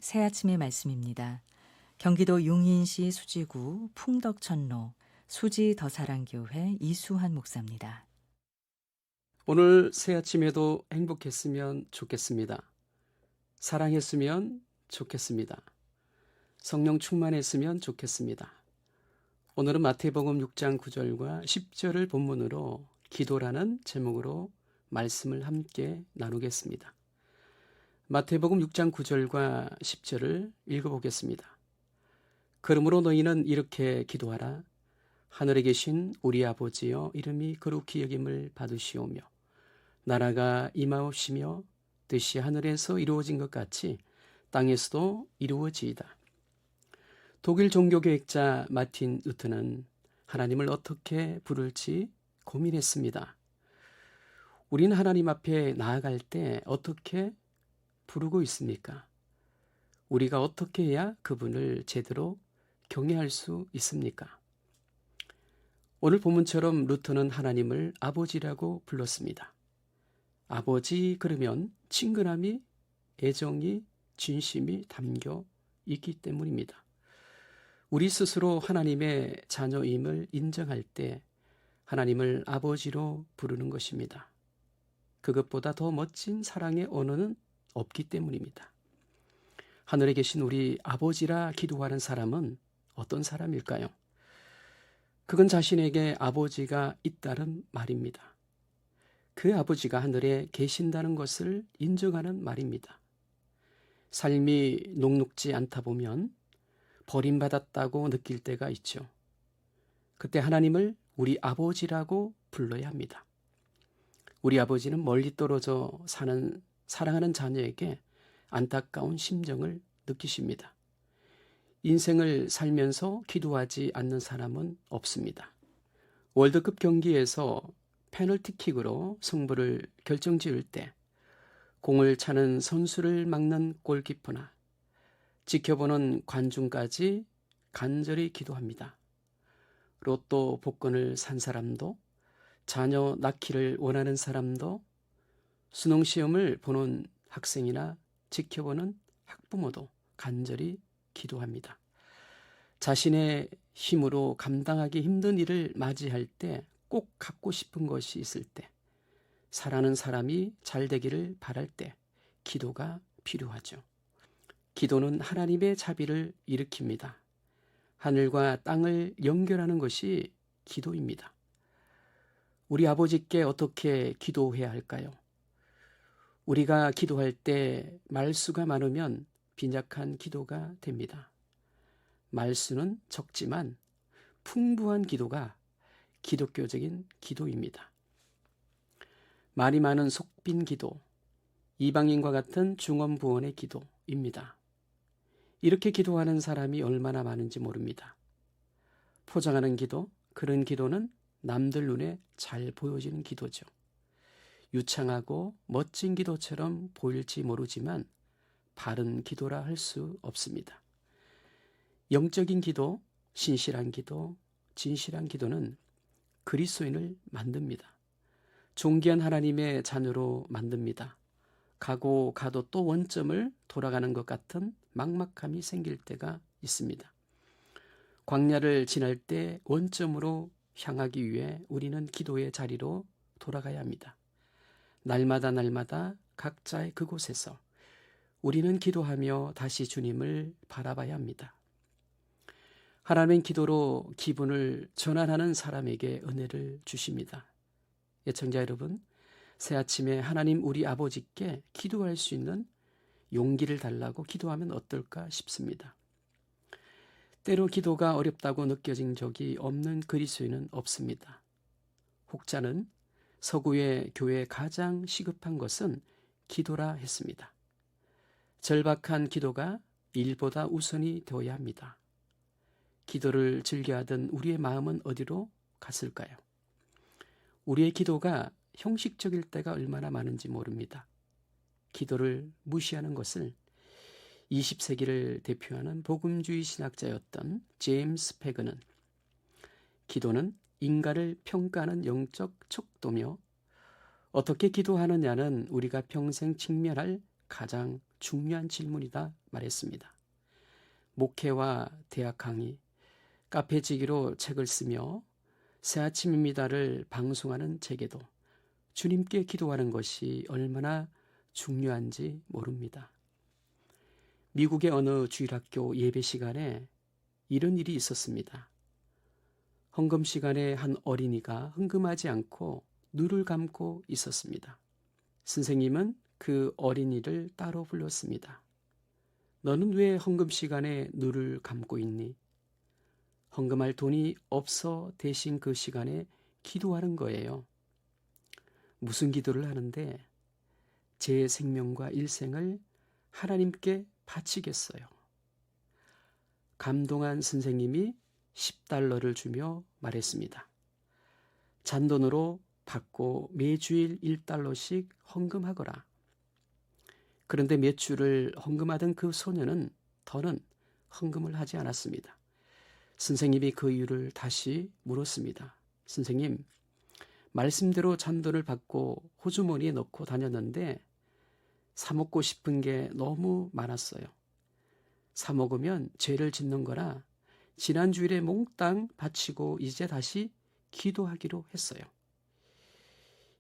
새 아침의 말씀입니다. 경기도 용인시 수지구 풍덕천로 수지 더사랑교회 이수환 목사입니다. 오늘 새 아침에도 행복했으면 좋겠습니다. 사랑했으면 좋겠습니다. 성령 충만했으면 좋겠습니다. 오늘은 마태복음 6장 9절과 10절을 본문으로 기도라는 제목으로 말씀을 함께 나누겠습니다. 마태복음 6장 9절과 10절을 읽어보겠습니다. 그러므로 너희는 이렇게 기도하라. 하늘에 계신 우리 아버지여, 이름이 거룩히 여김을 받으시오며 나라가 임하옵시며 뜻이 하늘에서 이루어진 것 같이 땅에서도 이루어지이다. 독일 종교개혁자 마틴 루터는 하나님을 어떻게 부를지 고민했습니다. 우리는 하나님 앞에 나아갈 때 어떻게 부르고 있습니까? 우리가 어떻게 해야 그분을 제대로 경외할 수 있습니까? 오늘 본문처럼 루터는 하나님을 아버지라고 불렀습니다. 아버지 그러면 친근함이, 애정이, 진심이 담겨 있기 때문입니다. 우리 스스로 하나님의 자녀임을 인정할 때 하나님을 아버지로 부르는 것입니다. 그것보다 더 멋진 사랑의 언어는 없기 때문입니다. 하늘에 계신 우리 아버지라 기도하는 사람은 어떤 사람일까요? 그건 자신에게 아버지가 있다는 말입니다. 그 아버지가 하늘에 계신다는 것을 인정하는 말입니다. 삶이 녹록지 않다 보면 버림받았다고 느낄 때가 있죠. 그때 하나님을 우리 아버지라고 불러야 합니다. 우리 아버지는 멀리 떨어져 사는 사랑하는 자녀에게 안타까운 심정을 느끼십니다. 인생을 살면서 기도하지 않는 사람은 없습니다. 월드컵 경기에서 페널티킥으로 승부를 결정지을 때 공을 차는 선수를 막는 골키퍼나 지켜보는 관중까지 간절히 기도합니다. 로또 복권을 산 사람도, 자녀 낳기를 원하는 사람도, 수능시험을 보는 학생이나 지켜보는 학부모도 간절히 기도합니다. 자신의 힘으로 감당하기 힘든 일을 맞이할 때 꼭 갖고 싶은 것이 있을 때, 사랑하는 사람이 잘 되기를 바랄 때 기도가 필요하죠. 기도는 하나님의 자비를 일으킵니다. 하늘과 땅을 연결하는 것이 기도입니다. 우리 아버지께 어떻게 기도해야 할까요? 우리가 기도할 때 말수가 많으면 빈약한 기도가 됩니다. 말수는 적지만 풍부한 기도가 기독교적인 기도입니다. 말이 많은 속빈 기도, 이방인과 같은 중언부언의 기도입니다. 이렇게 기도하는 사람이 얼마나 많은지 모릅니다. 포장하는 기도, 그런 기도는 남들 눈에 잘 보여지는 기도죠. 유창하고 멋진 기도처럼 보일지 모르지만 바른 기도라 할 수 없습니다. 영적인 기도, 신실한 기도, 진실한 기도는 그리스도인을 만듭니다. 존귀한 하나님의 자녀로 만듭니다. 가고 가도 또 원점을 돌아가는 것 같은 막막함이 생길 때가 있습니다. 광야를 지날 때 원점으로 향하기 위해 우리는 기도의 자리로 돌아가야 합니다. 날마다 각자의 그곳에서 우리는 기도하며 다시 주님을 바라봐야 합니다. 하나님은 기도로 기분을 전환하는 사람에게 은혜를 주십니다. 애청자 여러분, 새 아침에 하나님 우리 아버지께 기도할 수 있는 용기를 달라고 기도하면 어떨까 싶습니다. 때로 기도가 어렵다고 느껴진 적이 없는 그리스도인은 없습니다. 혹자는 서구의 교회에 가장 시급한 것은 기도라 했습니다. 절박한 기도가 일보다 우선이 되어야 합니다. 기도를 즐겨하던 우리의 마음은 어디로 갔을까요? 우리의 기도가 형식적일 때가 얼마나 많은지 모릅니다. 기도를 무시하는 것을 20세기를 대표하는 복음주의 신학자였던 제임스 패거는 기도는 인간을 평가하는 영적 척도며 어떻게 기도하느냐는 우리가 평생 직면할 가장 중요한 질문이다 말했습니다. 목회와 대학 강의, 카페지기로 책을 쓰며 새아침입니다를 방송하는 제게도 주님께 기도하는 것이 얼마나 중요한지 모릅니다. 미국의 어느 주일학교 예배 시간에 이런 일이 있었습니다. 헌금 시간에 한 어린이가 흥금하지 않고 눈을 감고 있었습니다. 선생님은 그 어린이를 따로 불렀습니다. 너는 왜 헌금 시간에 눈을 감고 있니? 헌금할 돈이 없어 대신 그 시간에 기도하는 거예요. 무슨 기도를 하는데? 제 생명과 일생을 하나님께 바치겠어요. 감동한 선생님이 10달러를 주며 말했습니다. 잔돈으로 받고 매주일 1달러씩 헌금하거라. 그런데 몇 주를 헌금하던 그 소녀는 더는 헌금을 하지 않았습니다. 선생님이 그 이유를 다시 물었습니다. 선생님, 말씀대로 잔돈을 받고 호주머니에 넣고 다녔는데 사 먹고 싶은 게 너무 많았어요. 사 먹으면 죄를 짓는 거라 지난 주일에 몽땅 바치고 이제 다시 기도하기로 했어요.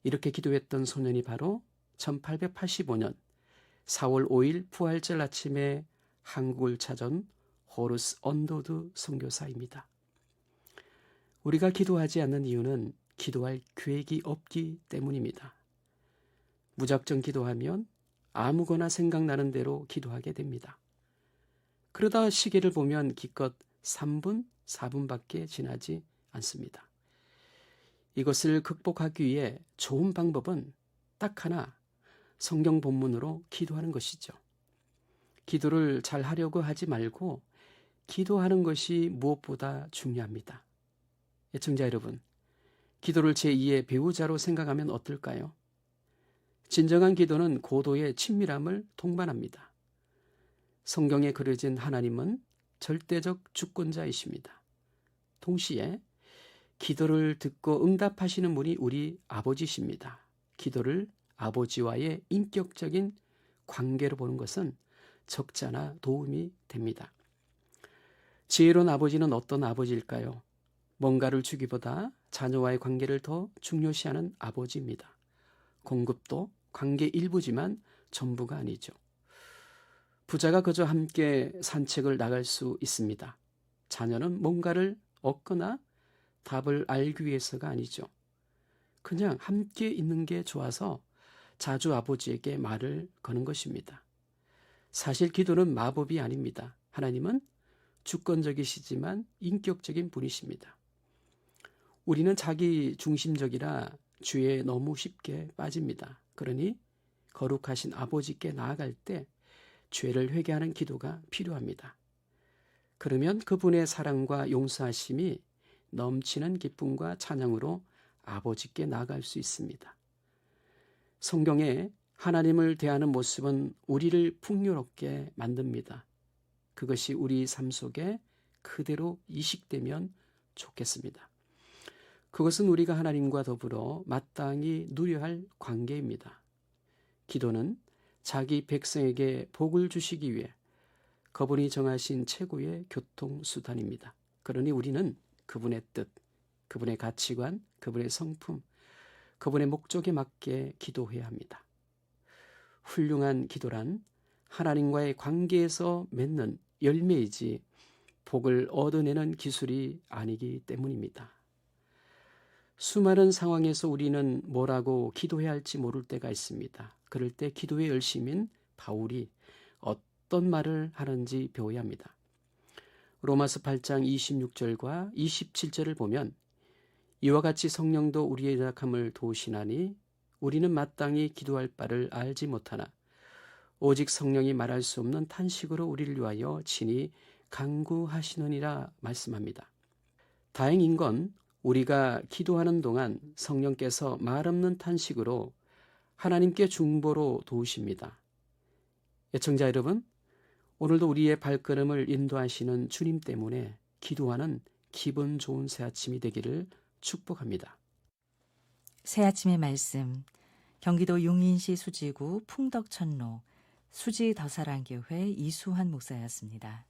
이렇게 기도했던 소년이 바로 1885년 4월 5일 부활절 아침에 한국을 찾은 호루스 언더우드 선교사입니다. 우리가 기도하지 않는 이유는 기도할 계획이 없기 때문입니다. 무작정 기도하면 아무거나 생각나는 대로 기도하게 됩니다. 그러다 시계를 보면 기껏 3분, 4분밖에 지나지 않습니다. 이것을 극복하기 위해 좋은 방법은 딱 하나, 성경 본문으로 기도하는 것이죠. 기도를 잘 하려고 하지 말고 기도하는 것이 무엇보다 중요합니다. 애청자 여러분, 기도를 제2의 배우자로 생각하면 어떨까요? 진정한 기도는 고도의 친밀함을 동반합니다. 성경에 그려진 하나님은 절대적 주권자이십니다. 동시에 기도를 듣고 응답하시는 분이 우리 아버지십니다. 기도를 아버지와의 인격적인 관계로 보는 것은 적잖아 도움이 됩니다. 지혜로운 아버지는 어떤 아버지일까요? 뭔가를 주기보다 자녀와의 관계를 더 중요시하는 아버지입니다. 공급도 관계 일부지만 전부가 아니죠. 부자가 그저 함께 산책을 나갈 수 있습니다. 자녀는 뭔가를 얻거나 답을 알기 위해서가 아니죠. 그냥 함께 있는 게 좋아서 자주 아버지에게 말을 거는 것입니다. 사실 기도는 마법이 아닙니다. 하나님은 주권적이시지만 인격적인 분이십니다. 우리는 자기 중심적이라 죄에 너무 쉽게 빠집니다. 그러니 거룩하신 아버지께 나아갈 때 죄를 회개하는 기도가 필요합니다. 그러면 그분의 사랑과 용서하심이 넘치는 기쁨과 찬양으로 아버지께 나아갈 수 있습니다. 성경에 하나님을 대하는 모습은 우리를 풍요롭게 만듭니다. 그것이 우리 삶 속에 그대로 이식되면 좋겠습니다. 그것은 우리가 하나님과 더불어 마땅히 누려야 할 관계입니다. 기도는 자기 백성에게 복을 주시기 위해 그분이 정하신 최고의 교통수단입니다. 그러니 우리는 그분의 뜻, 그분의 가치관, 그분의 성품, 그분의 목적에 맞게 기도해야 합니다. 훌륭한 기도란 하나님과의 관계에서 맺는 열매이지 복을 얻어내는 기술이 아니기 때문입니다. 수많은 상황에서 우리는 뭐라고 기도해야 할지 모를 때가 있습니다. 그럴 때 기도의 열심인 바울이 어떤 말을 하는지 배워야 합니다. 로마서 8장 26절과 27절을 보면 이와 같이 성령도 우리의 연약함을 도우시나니 우리는 마땅히 기도할 바를 알지 못하나 오직 성령이 말할 수 없는 탄식으로 우리를 위하여 친히 간구하시느니라 말씀합니다. 다행인 건 우리가 기도하는 동안 성령께서 말없는 탄식으로 하나님께 중보로 도우십니다. 애청자 여러분, 오늘도 우리의 발걸음을 인도하시는 주님 때문에 기도하는 기분 좋은 새아침이 되기를 축복합니다. 새아침의 말씀, 경기도 용인시 수지구 풍덕천로 수지 더사랑교회 이수환 목사였습니다.